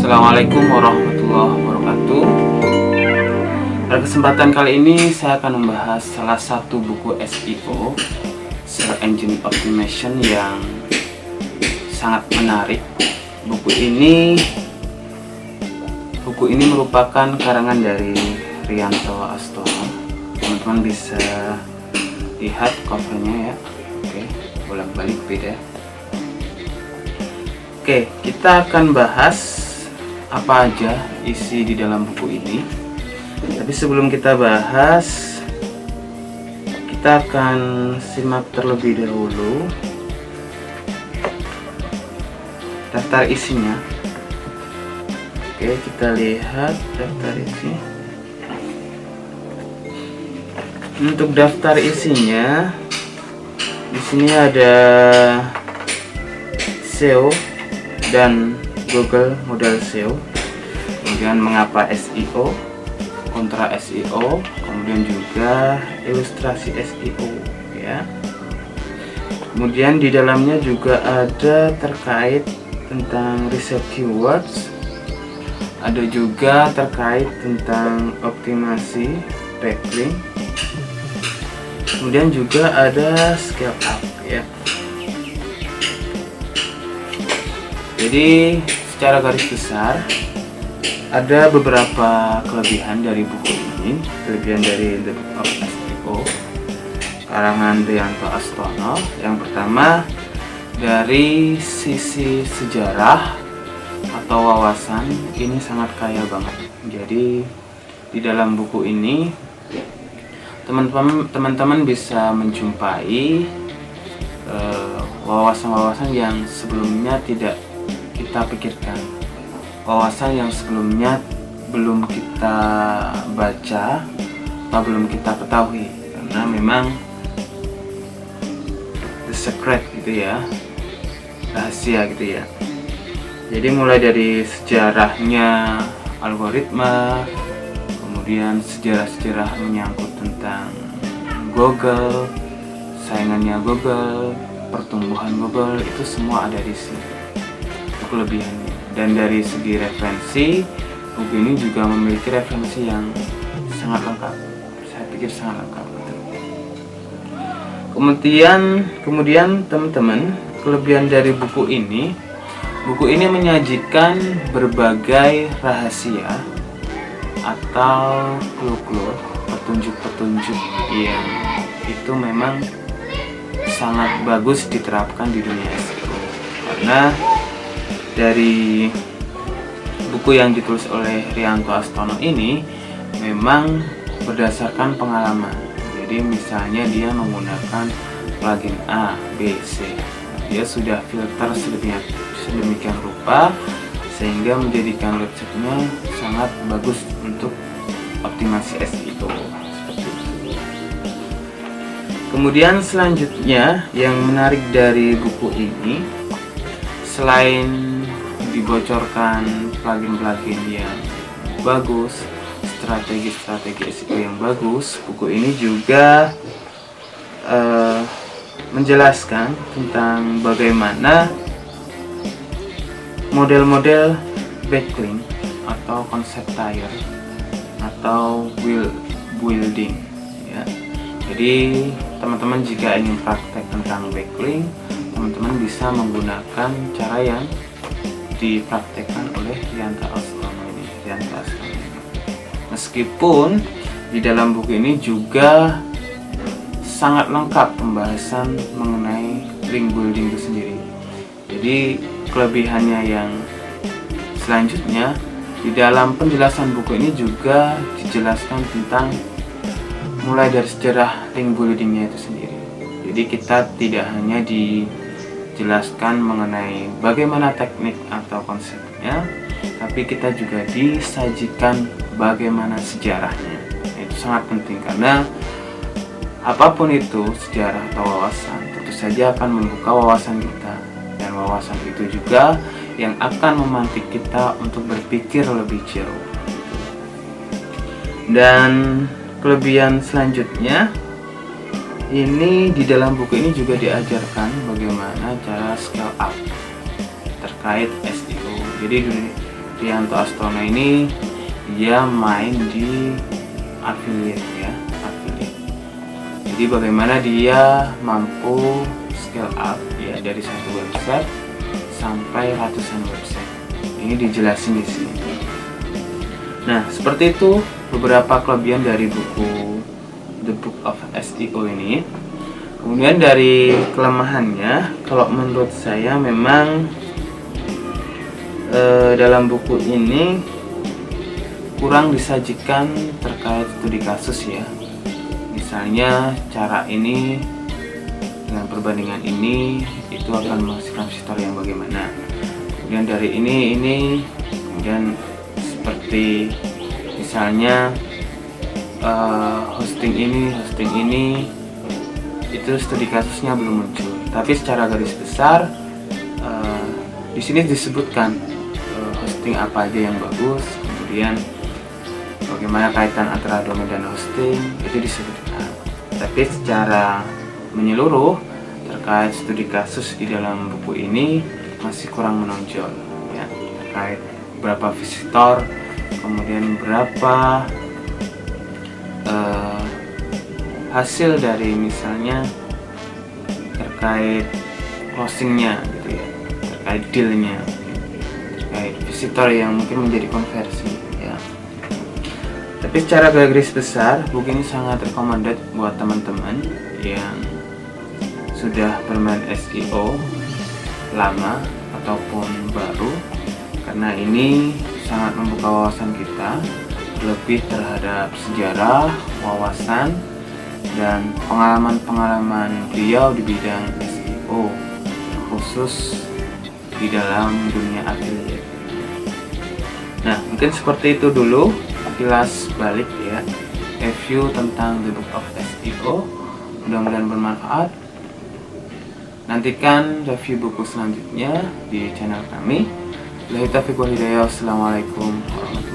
Assalamualaikum warahmatullahi wabarakatuh. Pada kesempatan kali ini saya akan membahas salah satu buku SEO, Search Engine Optimization, yang sangat menarik. Buku ini merupakan karangan dari Rianto Astono. Teman-teman bisa lihat covernya ya. Oke, bolak-balik beda. Oke, kita akan bahas apa aja isi di dalam buku ini. Tapi sebelum kita bahas, kita akan simak terlebih dahulu daftar isinya. Oke, kita lihat daftar isi. Untuk daftar isinya, di sini ada SEO dan Google modal SEO, kemudian mengapa SEO, kontra SEO, kemudian juga ilustrasi SEO ya. Kemudian di dalamnya juga ada terkait tentang riset keywords, ada juga terkait tentang optimasi backlink, kemudian juga ada scale up ya. Jadi secara garis besar ada beberapa kelebihan dari buku ini. Kelebihan dari The Book of SEO karangan Rianto Astono. Yang pertama, dari sisi sejarah atau wawasan ini sangat kaya banget. Jadi di dalam buku ini teman-teman bisa menjumpai wawasan-wawasan yang sebelumnya tidak kita pikirkan, wawasan yang sebelumnya belum kita baca atau belum kita ketahui, karena memang the secret gitu ya, rahasia gitu ya. Jadi mulai dari sejarahnya algoritma, kemudian sejarah-sejarah menyangkut tentang Google, saingannya Google, pertumbuhan Google, itu semua ada di sini kelebihannya. Dan dari segi referensi, buku ini juga memiliki referensi yang sangat lengkap. Saya pikir sangat lengkap. Kemudian teman-teman, kelebihan dari buku ini menyajikan berbagai rahasia atau clue-clue, petunjuk-petunjuk yang itu memang sangat bagus diterapkan di dunia SEO. Karena dari buku yang ditulis oleh Rianto Astono ini memang berdasarkan pengalaman. Jadi misalnya dia menggunakan plugin A, B, C. Dia sudah filter sedemikian rupa sehingga menjadikan websitenya sangat bagus untuk optimasi SEO. Kemudian selanjutnya yang menarik dari buku ini, selain dibocorkan plugin-plugin yang bagus, strategi-strategi SEO yang bagus, buku ini juga menjelaskan tentang bagaimana model-model backlink atau konsep tier atau building ya. Jadi teman-teman jika ingin praktek tentang backlink, teman-teman bisa menggunakan cara yang dipraktekkan oleh Rianto Astono ini. Meskipun di dalam buku ini juga sangat lengkap pembahasan mengenai link building itu sendiri. Jadi kelebihannya yang selanjutnya, di dalam penjelasan buku ini juga dijelaskan tentang mulai dari sejarah link buildingnya itu sendiri. Jadi kita tidak hanya dijelaskan mengenai bagaimana teknik atau konsepnya, tapi kita juga disajikan bagaimana sejarahnya. Itu sangat penting karena apapun itu sejarah atau wawasan, tentu saja akan membuka wawasan kita, dan wawasan itu juga yang akan memantik kita untuk berpikir lebih jauh. Dan kelebihan selanjutnya, ini di dalam buku ini juga diajarkan bagaimana cara scale up terkait SEO. Jadi Prianto Astono ini dia main di affiliate ya, affiliate. Jadi bagaimana dia mampu scale up ya dari satu website sampai ratusan website. Ini dijelasin di sini. Nah, seperti itu beberapa kelebihan dari buku The Book of SEO ini. Kemudian dari kelemahannya, kalau menurut saya memang dalam buku ini kurang disajikan terkait studi kasus ya. Misalnya cara ini dengan perbandingan ini itu akan menghasilkan visitor yang bagaimana. Kemudian dari ini, kemudian seperti misalnya hosting ini itu studi kasusnya belum muncul, tapi secara garis besar di sini disebutkan hosting apa aja yang bagus, kemudian bagaimana kaitan antara domain dan hosting itu disebutkan. Tapi secara menyeluruh terkait studi kasus di dalam buku ini masih kurang menonjol ya, terkait berapa visitor, kemudian berapa hasil dari misalnya terkait closingnya gitu ya, terkait dealnya, terkait visitor yang mungkin menjadi konversi ya. Tapi secara garis besar buku ini sangat recommended buat teman-teman yang sudah bermain SEO lama ataupun baru, karena ini sangat membuka wawasan kita lebih terhadap sejarah, wawasan, dan pengalaman-pengalaman beliau di bidang SEO khusus di dalam dunia affiliate. Nah, mungkin seperti itu dulu kilas balik ya, review tentang The Book of SEO. Mudah-mudahan bermanfaat. Nantikan review buku selanjutnya di channel kami. Wabillahi taufiq wal hidayah. Wassalamualaikum warahmatullahi wabarakatuh.